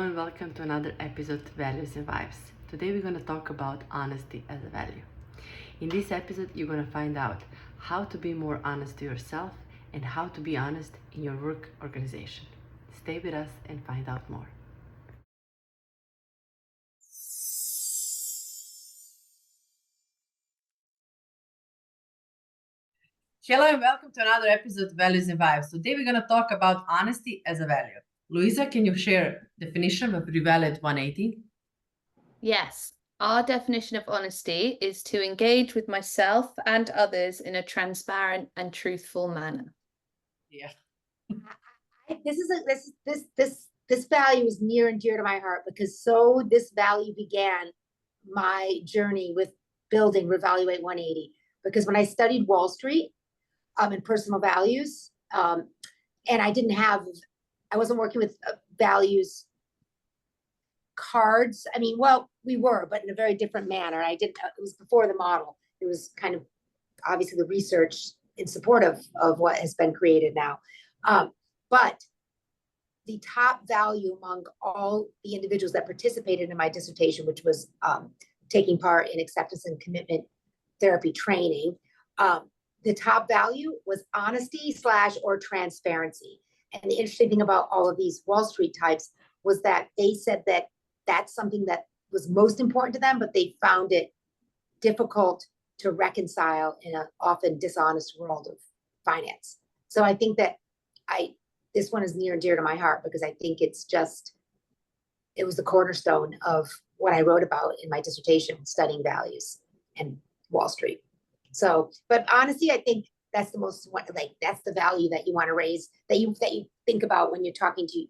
and welcome to another episode of Values and Vibes. Today we're going to talk about honesty as a value. In this episode, you're going to find out how to be more honest to yourself and how to be honest in your work organization. Stay with us and find out more. Hello and welcome to another episode of Values and Vibes. Today we're going to talk about honesty as a value. Louisa, can you share definition of Revalid 180? Yes, our definition of honesty is to engage with myself and others in a transparent and truthful manner. Yeah. This value is near and dear to my heart because this value began my journey with building Revalue 180. Because when I studied Wall Street in personal values, and I wasn't working with values cards. I mean, well, we were, but in a very different manner. It was before the model. It was kind of obviously the research in support of what has been created now. But the top value among all the individuals that participated in my dissertation, which was taking part in acceptance and commitment therapy training, the top value was honesty / or transparency. And the interesting thing about all of these Wall Street types was that they said that that's something that was most important to them, but they found it difficult to reconcile in an often dishonest world of finance. So I think that this one is near and dear to my heart because I think it was the cornerstone of what I wrote about in my dissertation, studying values and Wall Street. So, but honestly, I think that's that's the value that you want to raise, that you think about when you're talking to,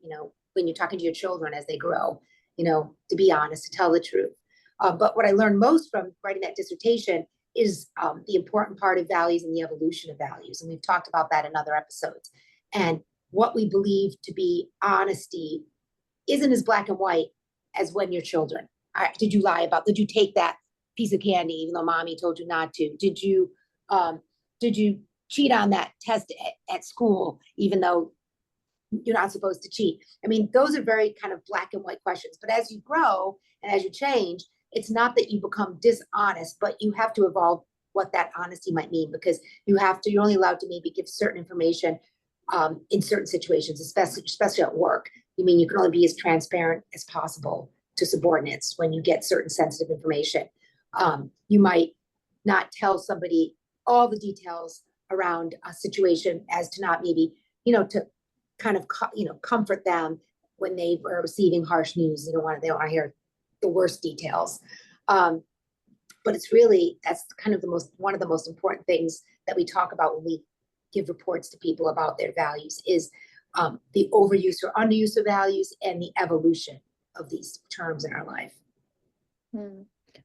your children as they grow, to be honest, to tell the truth. But what I learned most from writing that dissertation is the important part of values and the evolution of values. And we've talked about that in other episodes. And what we believe to be honesty isn't as black and white as when you're children. Did you lie did you take that piece of candy even though mommy told you not to? Did you cheat on that test at school even though you're not supposed to cheat? I mean, those are very kind of black and white questions. But as you grow and as you change, it's not that you become dishonest, but you have to evolve what that honesty might mean, because you're only allowed to maybe give certain information in certain situations, especially at work. You can only be as transparent as possible to subordinates when you get certain sensitive information. You might not tell somebody all the details around a situation as to not maybe, to kind of, comfort them when they are receiving harsh news. They don't want to hear the worst details. But that's kind of one of the most important things that we talk about when we give reports to people about their values is the overuse or underuse of values and the evolution of these terms in our life.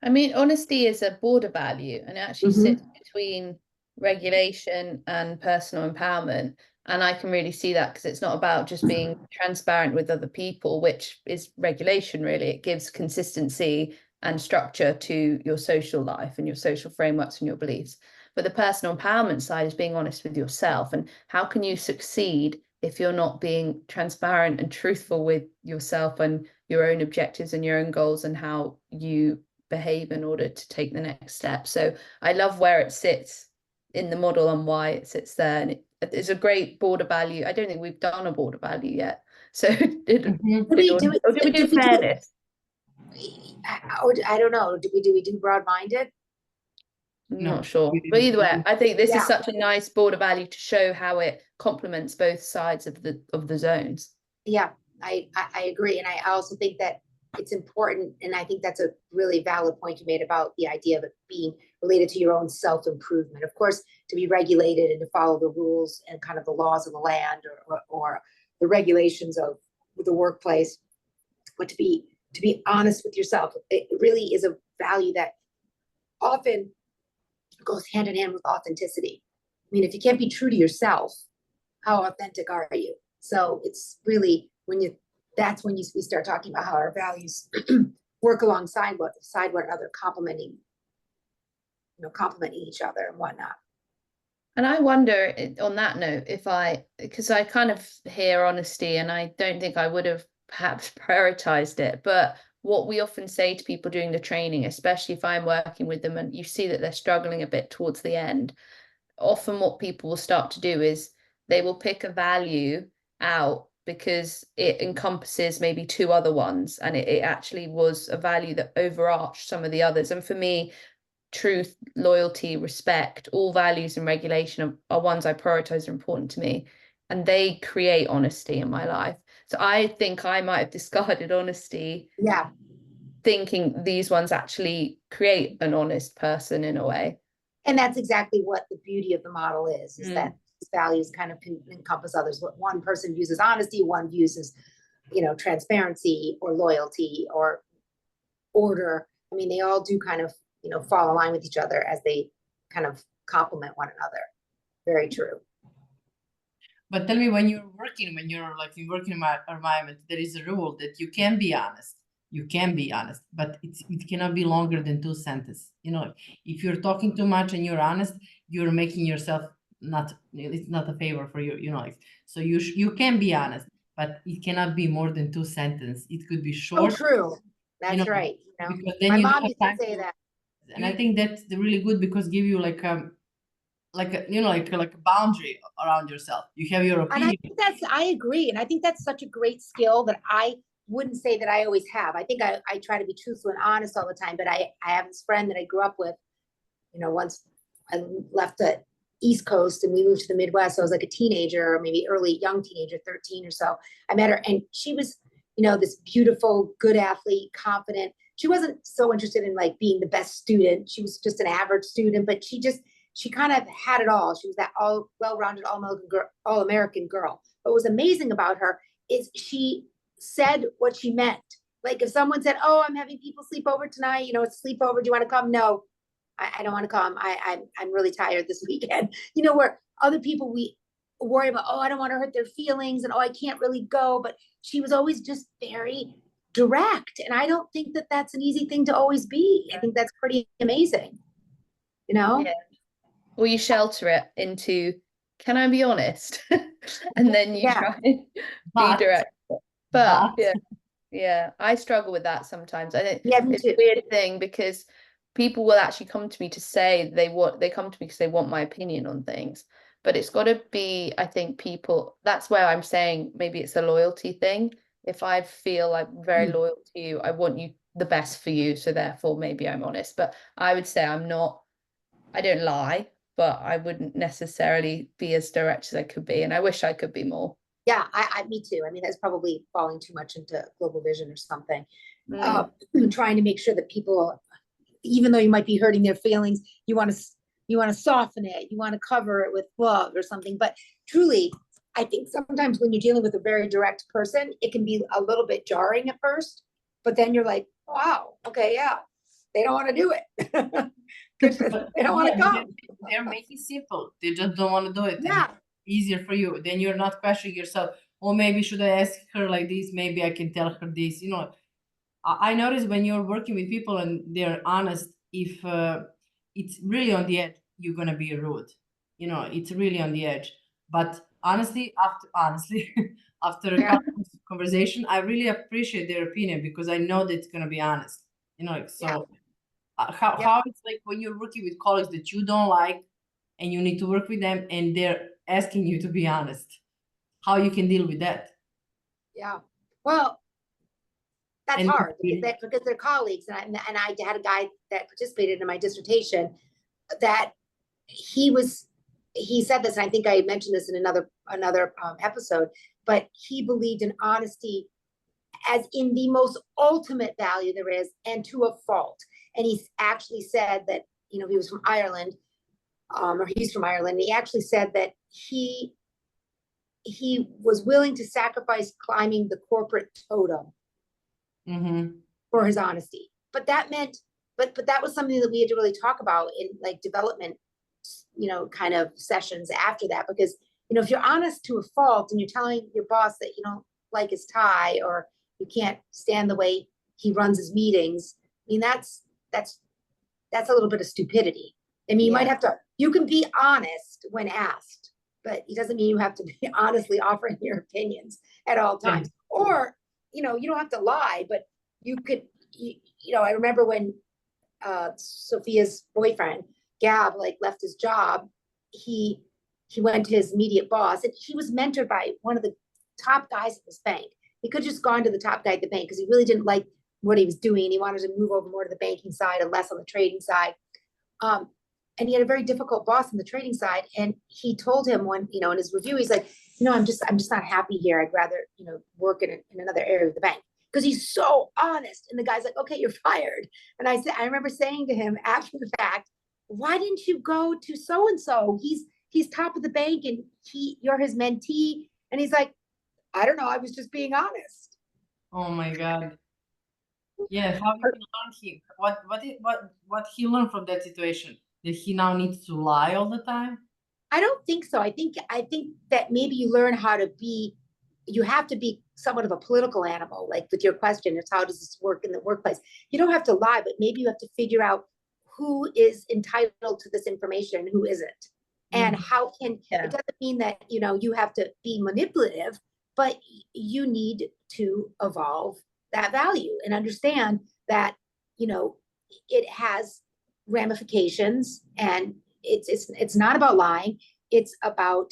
I mean, honesty is a border value and it actually sits between regulation and personal empowerment. And I can really see that because it's not about just being transparent with other people, which is regulation, really. It gives consistency and structure to your social life and your social frameworks and your beliefs. But the personal empowerment side is being honest with yourself. And how can you succeed if you're not being transparent and truthful with yourself and your own objectives and your own goals and how you behave in order to take the next step? So I love where it sits in the model and why it sits there. And it's a great border value. I don't think we've done a border value yet. So did we do fairness? I don't know. Do we do broad-minded? Not sure. But either way, I think this is such a nice border value to show how it complements both sides of the zones. Yeah, I agree. And I also think that it's important, and I think that's a really valid point you made about the idea of it being related to your own self-improvement. Of course, to be regulated and to follow the rules and kind of the laws of the land or the regulations of the workplace, but to be honest with yourself, it really is a value that often goes hand in hand with authenticity. I mean, if you can't be true to yourself, how authentic are you? So it's really we start talking about how our values work alongside one another, complementing each other and whatnot. And I wonder on that note, because I kind of hear honesty and I don't think I would have perhaps prioritized it. But what we often say to people doing the training, especially if I'm working with them and you see that they're struggling a bit towards the end, often what people will start to do is they will pick a value out because it encompasses maybe two other ones, and it actually was a value that overarched some of the others. And for me, truth, loyalty, respect, all values and regulation are ones I prioritize, are important to me, and they create honesty in my life. So I think I might have discarded honesty, thinking these ones actually create an honest person in a way. And that's exactly what the beauty of the model is that these values kind of can encompass others. What one person views as honesty, one views as, transparency or loyalty or order. I mean, they all do kind of, fall in line with each other as they kind of complement one another. Very true. But tell me, when you're like in working environment, there is a rule that you can be honest. You can be honest, but it cannot be longer than 2 sentences. If you're talking too much and you're honest, you're making yourself it's not a favor for you. So you can be honest, but it cannot be more than 2 sentences. It could be short. Oh, true. That's right. Because then my you mom don't used have to time say that. And I think that's really good, because give you like a boundary around yourself. You have your opinion. And I agree. And I think that's such a great skill that I wouldn't say that I always have. I think I try to be truthful and honest all the time, but I have this friend that I grew up with, once I left the East Coast and we moved to the Midwest. So I was like a teenager, or maybe young teenager, 13 or so. I met her, and she was, this beautiful, good athlete, confident. She wasn't so interested in like being the best student. She was just an average student, but she kind of had it all. She was that all well-rounded, all-American girl. What was amazing about her is she said what she meant. Like if someone said, "Oh, I'm having people sleep over tonight, it's sleepover. Do you want to come?" No, I don't want to come. I'm really tired this weekend. Where other people, we worry about, "Oh, I don't want to hurt their feelings," and, "Oh, I can't really go." But she was always just very direct. And I don't think that that's an easy thing to always be. I think that's pretty amazing. Yeah. Well, you shelter it into, "Can I be honest?" And then you try and be direct. But yeah, I struggle with that sometimes. I think it's a weird thing, because people will actually come to me to say they come to me because they want my opinion on things. But it's got to be, I think, people. That's where I'm saying maybe it's a loyalty thing. If I feel I'm very loyal to you, I want you the best for you, so therefore maybe I'm honest. But I would say I don't lie, but I wouldn't necessarily be as direct as I could be, and I wish I could be more. Yeah, me too. I mean, that's probably falling too much into global vision or something. Trying to make sure that people, even though you might be hurting their feelings, you want to soften it, you want to cover it with love or something. But truly, I think sometimes when you're dealing with a very direct person, it can be a little bit jarring at first, but then you're like, "Wow, okay, yeah, they don't want to do it." They don't want to come. They're making simple. They just don't want to do it. Yeah. Easier for you. Then you're not questioning yourself. "Oh, maybe should I ask her like this? Maybe I can tell her this." I notice when you're working with people and they're honest, if it's really on the edge, you're gonna be rude. It's really on the edge. But honestly, after a couple of conversation, I really appreciate their opinion, because I know that it's gonna be honest. How it's like when you're working with colleagues that you don't like, and you need to work with them, and they're asking you to be honest. How you can deal with that? Yeah. Well, that's hard because they're colleagues, and I had a guy that participated in my dissertation that he said this, and I think I mentioned this in another episode, but he believed in honesty as in the most ultimate value there is, and to a fault. And he actually said that, he was from Ireland, or he's from Ireland. He actually said that he was willing to sacrifice climbing the corporate totem for his honesty. But that meant, but that was something that we had to really talk about in like development, kind of sessions after that. Because, if you're honest to a fault and you're telling your boss that you don't like his tie, or you can't stand the way he runs his meetings, I mean, that's a little bit of stupidity. I mean, you can be honest when asked, but it doesn't mean you have to be honestly offering your opinions at all times. Or you know, you don't have to lie, but you could, you know, I remember when Sophia's boyfriend, Gab, like left his job, he went to his immediate boss, and he was mentored by one of the top guys at this bank. He could just gone to the top guy at the bank because he really didn't like what he was doing. He wanted to move over more to the banking side and less on the trading side. And he had a very difficult boss on the trading side. And he told him when, you know, in his review, he's like, you know, I'm just not happy here. I'd rather, you know, work in another area of the bank, because he's so honest. And the guy's like, okay, you're fired. And I remember saying to him after the fact, why didn't you go to so-and-so? He's top of the bank, and you're his mentee. And he's like, I don't know. I was just being honest. Oh my God. Yeah, how did he learn? What he learned from that situation? That he now needs to lie all the time? I don't think so. I think that maybe you learn how to be, you have to be somewhat of a political animal, like with your question, it's how does this work in the workplace? You don't have to lie, but maybe you have to figure out who is entitled to this information and who isn't. And how can, it doesn't mean that, you know, you have to be manipulative, but you need to evolve that value and understand that, you know, it has ramifications, and it's not about lying. It's about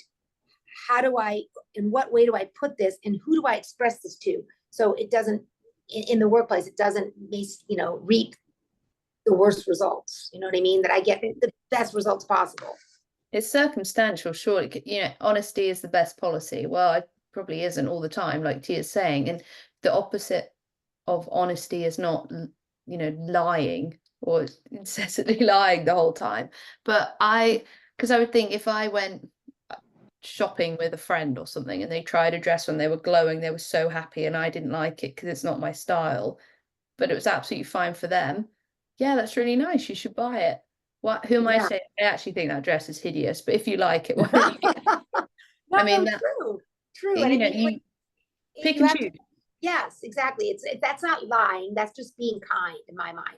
in what way do I put this, and who do I express this to? So it doesn't, in the workplace, it doesn't, you know, reap the worst results. You know what I mean? That I get the best results possible. It's circumstantial, surely. You know, honesty is the best policy. Well, it probably isn't all the time, like Tia's saying. And the opposite of honesty is not, you know, lying or incessantly lying the whole time. But because I would think if I went shopping with a friend or something and they tried a dress when they were glowing, they were so happy, and I didn't like it because it's not my style, but it was absolutely fine for them. Yeah, that's really nice. You should buy it. Who am I saying? I actually think that dress is hideous, but if you like it, why don't you? No, I mean, true. You and know, you pick and choose. Yes, exactly. That's not lying. That's just being kind in my mind.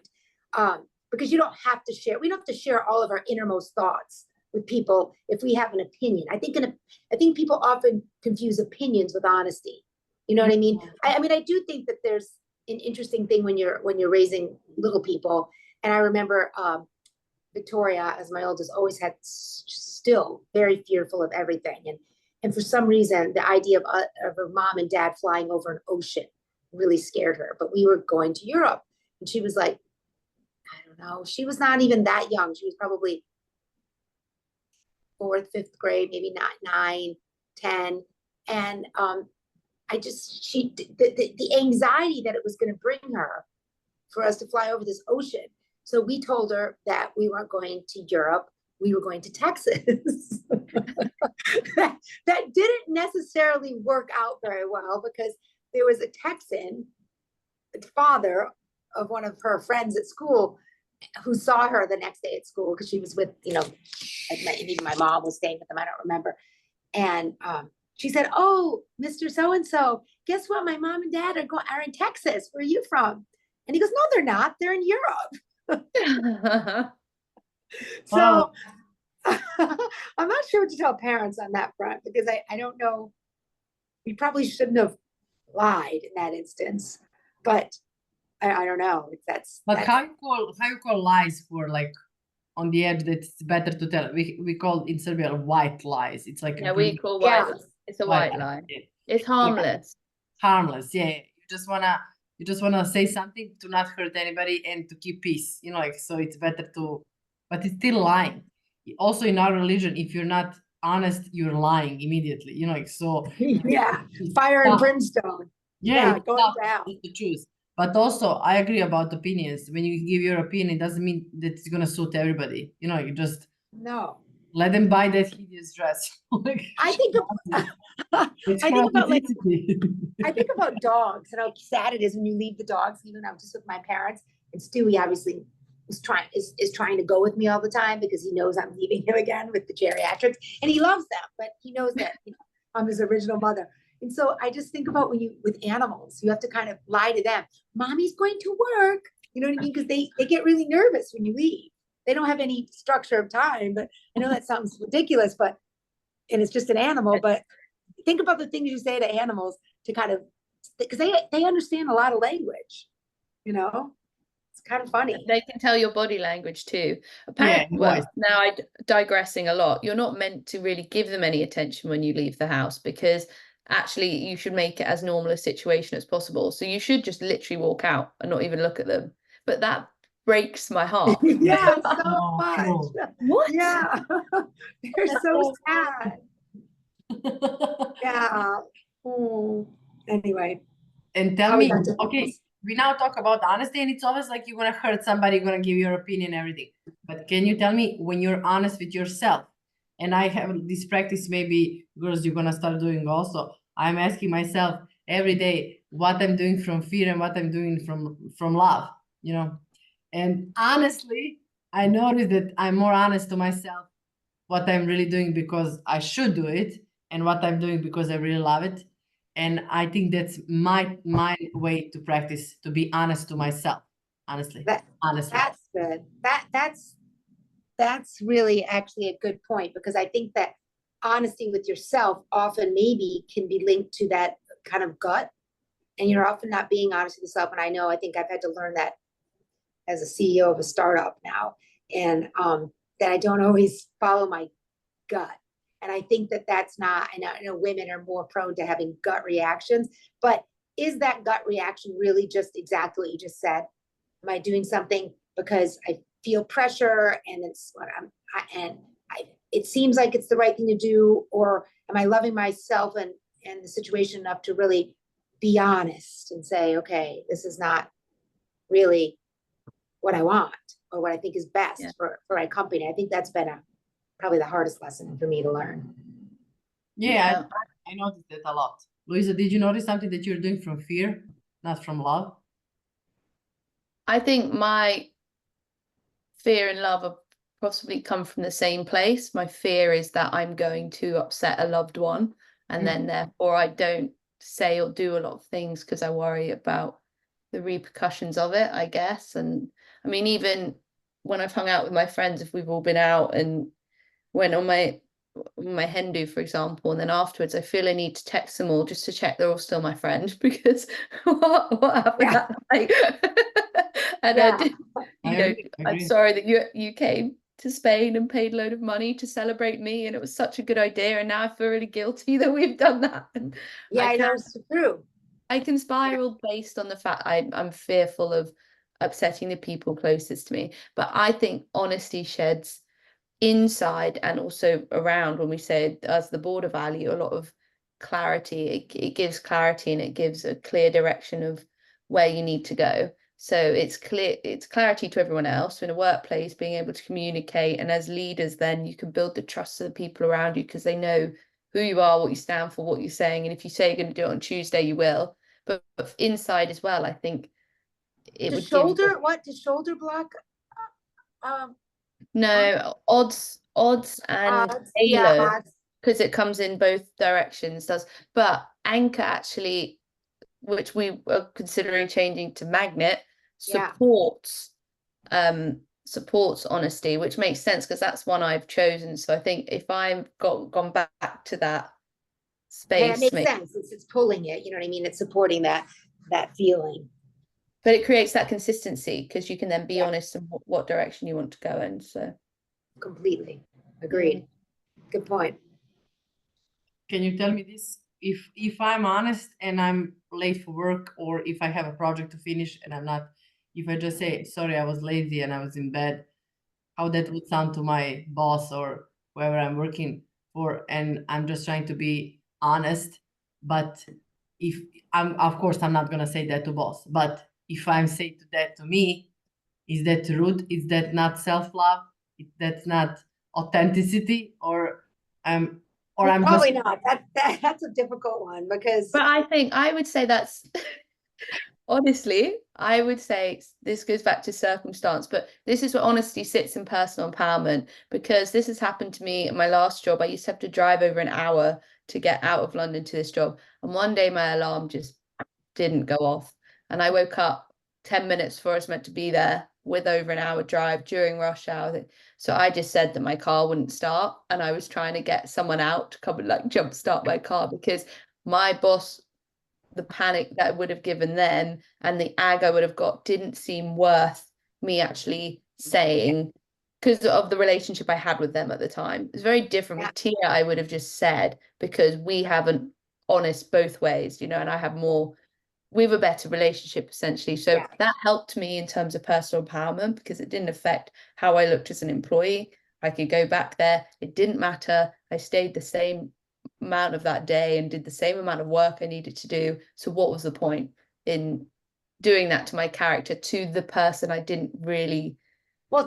Because you don't have to share. We don't have to share all of our innermost thoughts with people if we have an opinion. I think people often confuse opinions with honesty. You know what I mean? I mean, I do think that there's an interesting thing when you're raising little people. And I remember Victoria, as my oldest, always had still very fearful of everything. And for some reason, the idea of her mom and dad flying over an ocean really scared her. But we were going to Europe, and she was like, I don't know. She was not even that young. She was probably 4th, 5th grade, maybe not 9, 10. And the anxiety that it was going to bring her for us to fly over this ocean. So we told her that we weren't going to Europe. We were going to Texas. that didn't necessarily work out very well, because there was a Texan, the father of one of her friends at school, who saw her the next day at school, because she was with, you know, maybe my mom was staying with them, I don't remember. And she said, oh, Mr. So-and-so, guess what? My mom and dad are in Texas. Where are you from? And he goes, no, they're not. They're in Europe. So I'm not sure what to tell parents on that front, because I don't know. We probably shouldn't have lied in that instance, but I don't know if that's. But how you call lies who are like on the edge that it's better to tell? We call in Serbia white lies. It's like we call white. It's a white lie. It's harmless. Harmless, yeah. You just wanna say something to not hurt anybody and to keep peace. You know, like, so it's better to, but it's still lying. Also in our religion, if you're not honest, you're lying immediately. You know, like, so. Yeah, fire and brimstone. Yeah, going down. To choose. But also, I agree about opinions. When you give your opinion, it doesn't mean that it's gonna suit everybody. You know, you just let them buy that hideous dress. I think about dogs and how sad it is when you leave the dogs. Even I was just with my parents, and Stewie obviously is trying to go with me all the time, because he knows I'm leaving him again with the geriatrics, and he loves them, but he knows that, you know, I'm his original mother. And so I just think about with animals, you have to kind of lie to them. Mommy's going to work, you know what I mean? Because they get really nervous when you leave. They don't have any structure of time, but I know that sounds ridiculous, and it's just an animal, but think about the things you say to animals to kind of because they understand a lot of language, you know. It's kind of funny. They can tell your body language too. Yeah, Apparently, well, voice. now I'm digressing a lot. You're not meant to really give them any attention when you leave the house, because actually you should make it as normal a situation as possible. So you should just literally walk out and not even look at them. But that breaks my heart. Yeah, so Oh, much. true. What? Yeah. They're so sad. Yeah. Anyway. And tell How we me, got to okay, this. we now talk about honesty, and it's always like you're gonna hurt somebody, you're gonna give your opinion, everything. But can you tell me when you're honest with yourself? And I have this practice, maybe girls, you're gonna start doing also. I'm asking myself every day what I'm doing from fear and what I'm doing from love, you know. And honestly, I noticed that I'm more honest to myself what I'm really doing because I should do it, and what I'm doing because I really love it. And I think that's my way to practice, to be honest to myself, honestly. Honestly. That's good. That's really actually a good point, because I think that honesty with yourself often maybe can be linked to that kind of gut, and you're often not being honest with yourself. And I think I've had to learn that as a CEO of a startup now, and that I don't always follow my gut. And I think that that's not, and I know women are more prone to having gut reactions, but is that gut reaction really just exactly what you just said? Am I doing something because I feel pressure and it's what it seems like it's the right thing to do? Or am I loving myself and the situation enough to really be honest and say, okay, this is not really what I want or what I think is best for my company? I think that's been probably the hardest lesson for me to learn. Yeah, I noticed that a lot. Louisa, did you notice something that you're doing from fear, not from love? I think my fear and love have possibly come from the same place. My fear is that I'm going to upset a loved one, and then therefore I don't say or do a lot of things because I worry about the repercussions of it, I guess. And I mean, even when I've hung out with my friends, if we've all been out and went on my hen do, for example, and then afterwards I feel I need to text them all just to check they're all still my friend, because what happened that night? And I'm sorry that you came to Spain and paid a load of money to celebrate me, and it was such a good idea, and now I feel really guilty that we've done that. And I know it's true. I can spiral based on the fact I'm fearful of upsetting the people closest to me. But I think honesty sheds inside and also around, when we say as the border value, a lot of clarity. It gives clarity, and it gives a clear direction of where you need to go. So it's clarity to everyone else in a workplace, being able to communicate, and as leaders then you can build the trust of the people around you, because they know who you are, what you stand for, what you're saying, and if you say you're going to do it on Tuesday, you will. But inside as well, I think it would shoulder block no odds and halo, because it comes in both directions, does. But anchor, actually, which we are considering changing to magnet, supports honesty, which makes sense because that's one I've chosen. So I think if I've gone back to that space, it makes sense. It's pulling it, you know what I mean? It's supporting that feeling. But it creates that consistency, because you can then be honest in what direction you want to go in. So completely agreed. Good point. Can you tell me this? If I'm honest and I'm late for work, or if I have a project to finish and I'm not, if I just say, sorry, I was lazy and I was in bed, how that would sound to my boss or whoever I'm working for, and I'm just trying to be honest. But if of course I'm not gonna say that to boss, but if I'm saying that to me, is that rude? Is that not self-love? That's not authenticity? Or I'm probably just... not. That's a difficult one, because. But I think I would say that's honestly, I would say this goes back to circumstance, but this is where honesty sits in personal empowerment, because this has happened to me at my last job. I used to have to drive over an hour to get out of London to this job, and one day my alarm just didn't go off, and I woke up 10 minutes before I was meant to be there, with over an hour drive during rush hour. So I just said that my car wouldn't start, and I was trying to get someone out to come and jump start my car, because my boss, the panic that I would have given then and the ag I would have got didn't seem worth me actually saying, because of the relationship I had with them at the time. It's very different with Tia. I would have just said, because we have an honest both ways, you know, and I have more, we have a better relationship essentially. So that helped me in terms of personal empowerment, because it didn't affect how I looked as an employee. I could go back there. It didn't matter. I stayed the same amount of that day and did the same amount of work I needed to do. So what was the point in doing that to my character, to the person I didn't really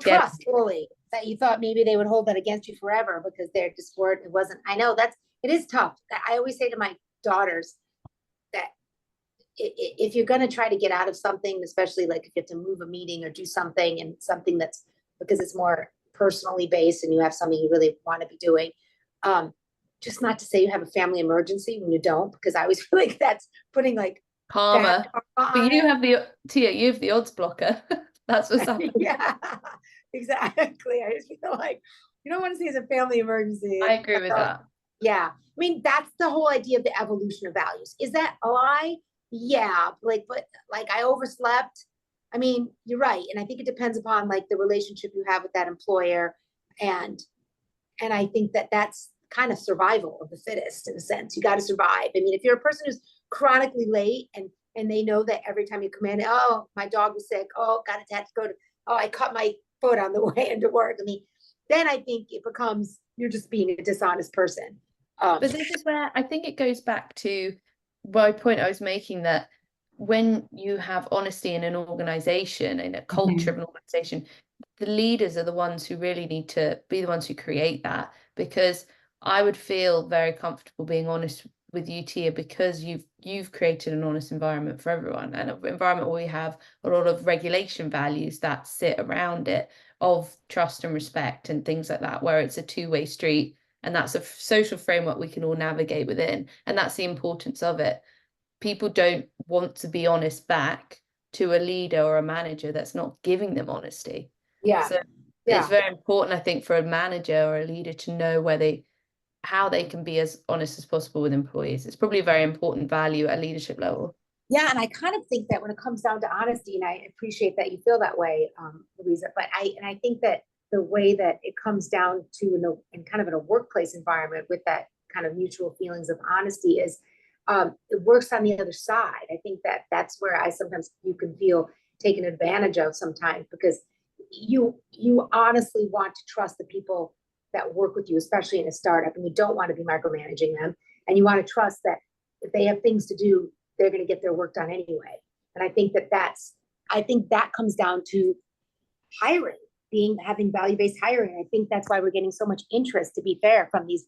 trust fully, that you thought maybe they would hold that against you forever because they're just weren't, it wasn't. I know it is tough. I always say to my daughters that if you're going to try to get out of something, especially like if you have to move a meeting or do something, and something that's because it's more personally based and you have something you really want to be doing, just not to say you have a family emergency when you don't, because I always feel like that's putting like karma. But you have Tia, you have the odds blocker. That's what's happening. Yeah, exactly. I just feel like you don't want to say it's a family emergency. I agree with that. Yeah. I mean, that's the whole idea of the evolution of values. Is that a lie? Yeah. But like I overslept. I mean, you're right. And I think it depends upon like the relationship you have with that employer. And I think that's kind of survival of the fittest in a sense. You got to survive. I mean, if you're a person who's chronically late and they know that every time you come in, oh, my dog was sick. Oh, got to go to, oh, I cut my foot on the way into work. I mean, then I think it becomes, you're just being a dishonest person. But this is where I think it goes back to my point I was making, that when you have honesty in an organization, in a culture of an organization, the leaders are the ones who really need to be the ones who create that. Because I would feel very comfortable being honest with you, Tia, because you've created an honest environment for everyone, and an environment where we have a lot of regulation values that sit around it, of trust and respect and things like that, where it's a two-way street. And that's a social framework we can all navigate within. And that's the importance of it. People don't want to be honest back to a leader or a manager that's not giving them honesty. Yeah. So it's very important, I think, for a manager or a leader to know how they can be as honest as possible with employees. It's probably a very important value at a leadership level. Yeah, and I kind of think that when it comes down to honesty, and I appreciate that you feel that way, Louisa, but I think that the way that it comes down to in kind of in a workplace environment with that kind of mutual feelings of honesty is it works on the other side. I think that that's where you can feel taken advantage of sometimes, because you honestly want to trust the people that work with you, especially in a startup, and you don't want to be micromanaging them, and you want to trust that if they have things to do, they're going to get their work done anyway. And I think that comes down to hiring, having value-based hiring. I think that's why we're getting so much interest, to be fair, from these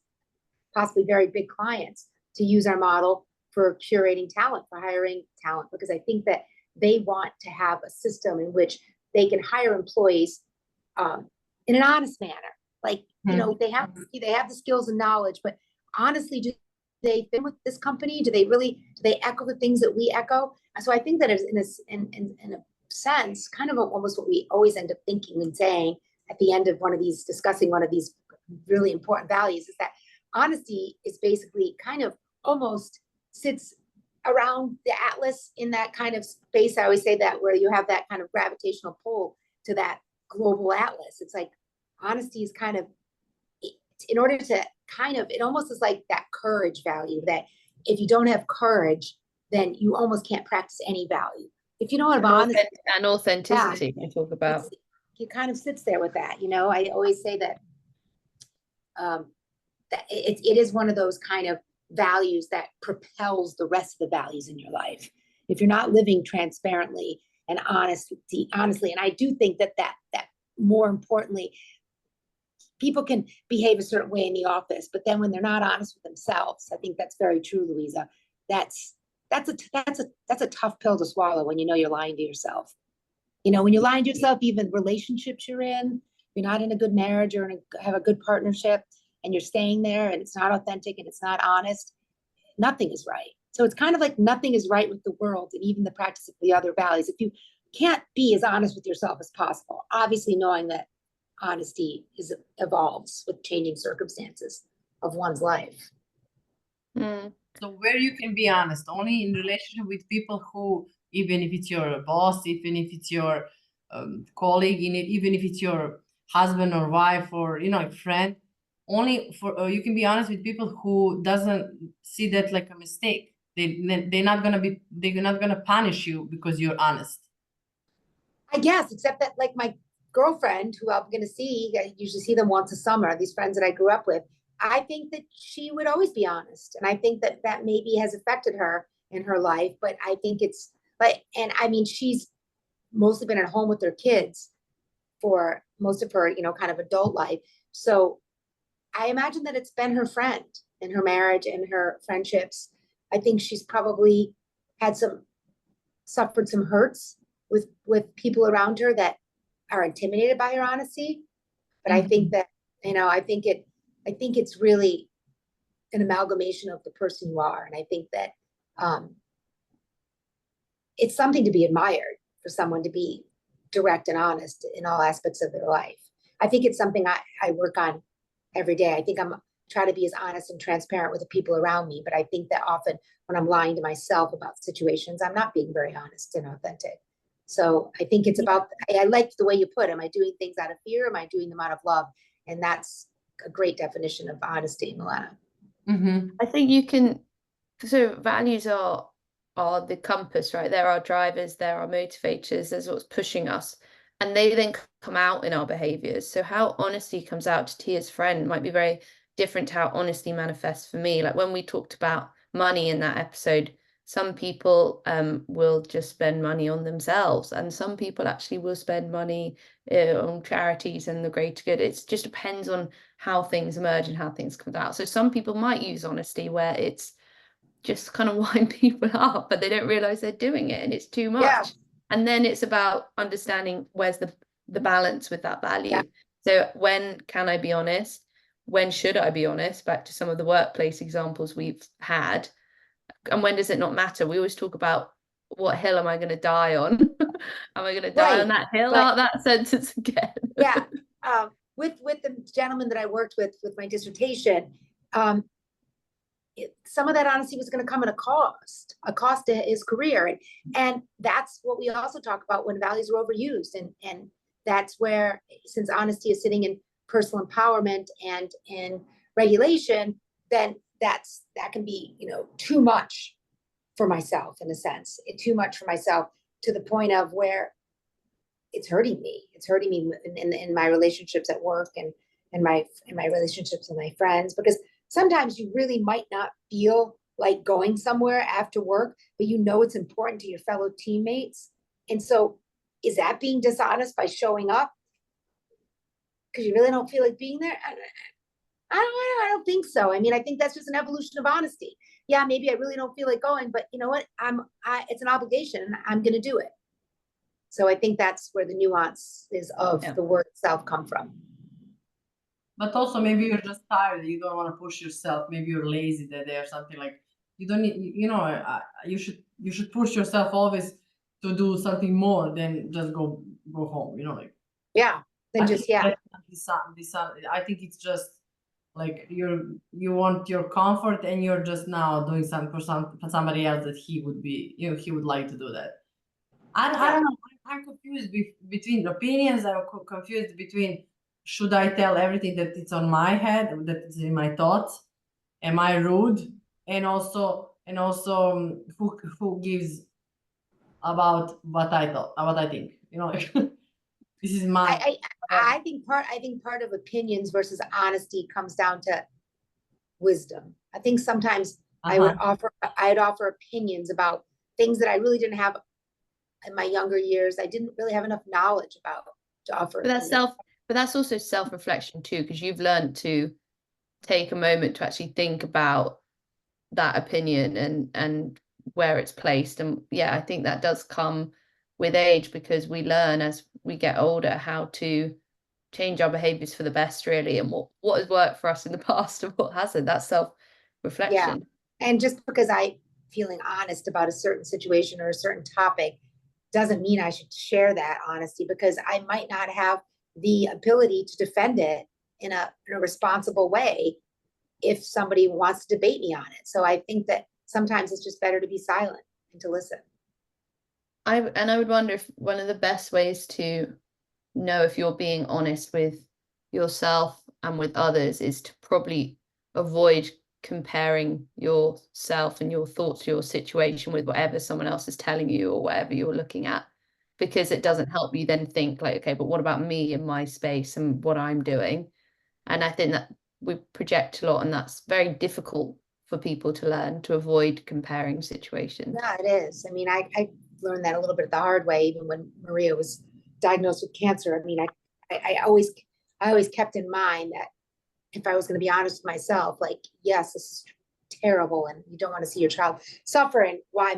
possibly very big clients to use our model for curating talent, for hiring talent, because I think that they want to have a system in which they can hire employees in an honest manner. Like, you know, they have the skills and knowledge, but honestly, do they fit with this company? Do they echo the things that we echo? So I think that it's in a sense, kind of almost what we always end up thinking and saying at the end of discussing one of these really important values, is that honesty is basically kind of almost sits around the atlas in that kind of space. I always say that, where you have that kind of gravitational pull to that global atlas. It's like honesty is kind of, in order to kind of, it almost is like that courage value, that if you don't have courage, then you almost can't practice any value. If you don't have honesty and authenticity, I talk about, it kind of sits there with that. You know, I always say that that it is one of those kind of values that propels the rest of the values in your life. If you're not living transparently and honestly, and I do think that more importantly, people can behave a certain way in the office, but then when they're not honest with themselves, I think that's very true, Louisa. That's a tough pill to swallow when you know you're lying to yourself. You know, when you're lying to yourself, even relationships you're in, you're not in a good marriage or have a good partnership, and you're staying there and it's not authentic and it's not honest, nothing is right. So it's kind of like nothing is right with the world and even the practice of the other values. If you can't be as honest with yourself as possible, obviously knowing that honesty evolves with changing circumstances of one's life. Mm. So where you can be honest, only in relationship with people who, even if it's your boss, even if it's your colleague, even if it's your husband or wife or friend, only for you can be honest with people who doesn't see that like a mistake. They're not gonna punish you because you're honest. I guess, except that like my girlfriend, who I'm going to see, I usually see them once a summer, these friends that I grew up with, I think that she would always be honest. And I think that that maybe has affected her in her life. But I think it's like, and I mean, she's mostly been at home with her kids for most of her, kind of adult life. So I imagine that it's been her friend in her marriage and her friendships. I think she's probably had suffered some hurts with people around her that are intimidated by her honesty. But I think that, I think it's really an amalgamation of the person you are. And I think that it's something to be admired for someone to be direct and honest in all aspects of their life. I think it's something I work on every day. I think I'm try to be as honest and transparent with the people around me, but I think that often when I'm lying to myself about situations, I'm not being very honest and authentic. So I think it's about, I liked the way you put, am I doing things out of fear? Am I doing them out of love? And that's a great definition of honesty, Milena. I think you can, so values are the compass, right? They're our drivers, they're our motivators, there's what's pushing us. And they then come out in our behaviors. So how honesty comes out to Tia's friend might be very different to how honesty manifests for me. Like when we talked about money in that episode, some people will just spend money on themselves, and some people actually will spend money on charities and the greater good. It just depends on how things emerge and how things come out. So some people might use honesty where it's just kind of wind people up, but they don't realize they're doing it and it's too much. Yeah. And then it's about understanding where's the balance with that value. Yeah. So when can I be honest? When should I be honest? Back to some of the workplace examples we've had. And when does it not matter? We always talk about, what hill am I going to die on? Am I going to die on that hill? Out that sentence again. Yeah. With the gentleman that I worked with my dissertation, some of that honesty was going to come at a cost to his career. And that's what we also talk about when values are overused. And that's where, since honesty is sitting in personal empowerment and in regulation, then that can be, too much for myself, in a sense, too much for myself, to the point of where it's hurting me. It's hurting me in my relationships at work and in my relationships with my friends, because sometimes you really might not feel like going somewhere after work, but it's important to your fellow teammates. And so is that being dishonest by showing up because you really don't feel like being there? I don't think so. I mean, I think that's just an evolution of honesty. Yeah, maybe I really don't feel like going, but you know what? It's an obligation and I'm going to do it. So I think that's where the nuances of the word itself come from. But also maybe you're just tired. You don't want to push yourself. Maybe you're lazy that day or something. Like you don't need, you should push yourself always to do something more than just go home. Yeah. Then just I think it's just like you want your comfort and you're just now doing something for somebody else that he would like to do that. I don't know. I'm confused between opinions. I'm confused between, should I tell everything that it's on my head, that it's in my thoughts? Am I rude? And also who gives about what I thought, what I think? This is my. I think part of opinions versus honesty comes down to wisdom. I think sometimes I'd offer opinions about things that I really didn't have in my younger years. I didn't really have enough knowledge about to offer. But that's also self-reflection too, because you've learned to take a moment to actually think about that opinion and where it's placed. And yeah, I think that does come with age, because we learn as we get older how to change our behaviors for the best, really, and what has worked for us in the past and what hasn't. That's self-reflection. Yeah. And just because I'm feeling honest about a certain situation or a certain topic doesn't mean I should share that honesty, because I might not have the ability to defend it in a responsible way if somebody wants to debate me on it. So I think that sometimes it's just better to be silent and to listen. I would wonder if one of the best ways to know if you're being honest with yourself and with others is to probably avoid comparing yourself and your thoughts, your situation with whatever someone else is telling you or whatever you're looking at, because it doesn't help you then think like, okay, but what about me in my space and what I'm doing? And I think that we project a lot, and that's very difficult for people to learn, to avoid comparing situations. Yeah, it is. I mean, I learned that a little bit the hard way, even when Maria was diagnosed with cancer. I mean, I always kept in mind that if I was going to be honest with myself, like, yes, this is terrible and you don't want to see your child suffer, and why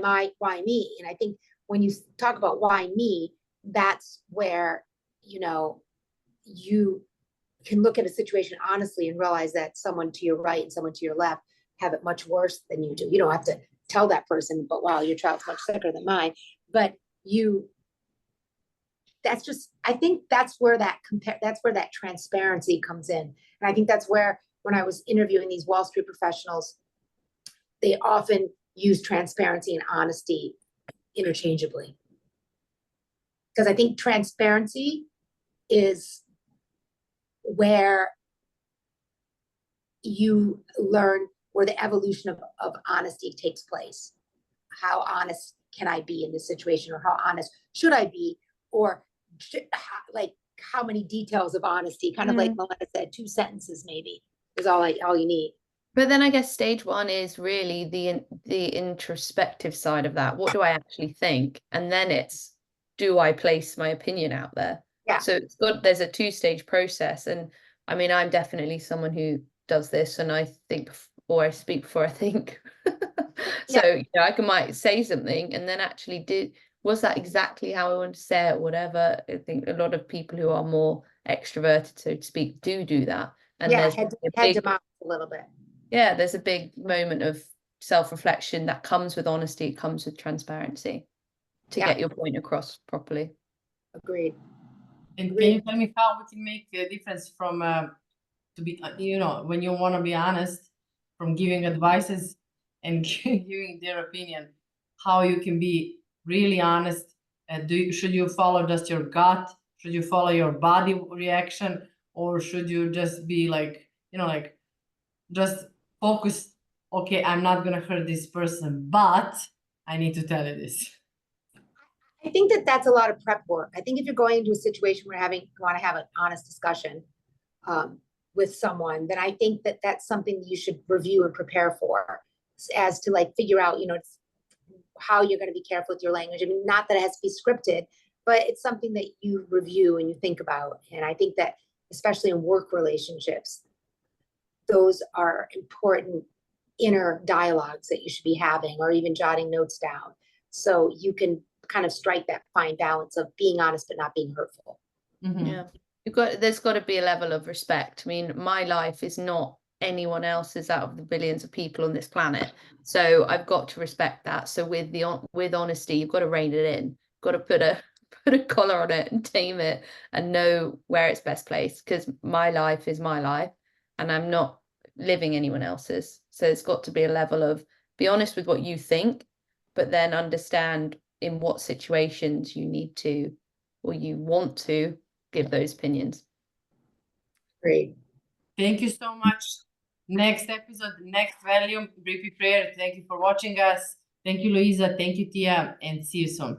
me? And I think when you talk about why me, that's where, you know, you can look at a situation honestly and realize that someone to your right and someone to your left have it much worse than you do. You don't have to tell that person, but wow, your child's much sicker than mine. But that's just, I think that's where that transparency comes in. And I think that's where, when I was interviewing these Wall Street professionals, they often use transparency and honesty interchangeably. Because I think transparency is where you learn where the evolution of honesty takes place. How honest can I be in this situation, or how honest should I be, or like how many details of honesty, kind of like Milena said, 2 sentences maybe is all you need. But then I guess stage one is really the introspective side of that. What do I actually think? And then it's, do I place my opinion out there? Yeah. So there's a 2-stage process. And I mean, I'm definitely someone who does this, and I think before I speak before I think. So, Yeah. you know, I might say something and then actually was that exactly how I want to say it, whatever. I think a lot of people who are more extroverted, so to speak, do that. And yeah, there's head to mouth a little bit. Yeah, there's a big moment of self-reflection that comes with honesty, it comes with transparency to get your point across properly. Agreed. And can you tell me how we can make a difference from to be, you know, when you want to be honest, from giving advices and giving their opinion, how you can be really honest? Should you follow just your gut? Should you follow your body reaction, or should you just be like, you know, like just focus? Okay, I'm not gonna hurt this person, but I need to tell you this. I think that's a lot of prep work. I think if you're going into a situation where you want to have an honest discussion with someone, then I think that's something you should review and prepare for, as to like figure out, you know, how you're going to be careful with your language. I mean, not that it has to be scripted, but it's something that you review and you think about. And I think that especially in work relationships, those are important inner dialogues that you should be having, or even jotting notes down, so you can kind of strike that fine balance of being honest but not being hurtful. Mm-hmm. Yeah, there's got to be a level of respect. I mean, my life is not anyone else's out of the billions of people on this planet, so I've got to respect that. So with honesty, you've got to rein it in, got to put a collar on it and tame it, and know where it's best placed, because my life is my life and I'm not living anyone else's. So it's got to be a level of, be honest with what you think, but then understand in what situations you need to, or you want to, give those opinions. Great. Thank you so much. Next episode, next volume, be prepared. Thank you for watching us. Thank you, Louisa. Thank you, Tia, and see you soon.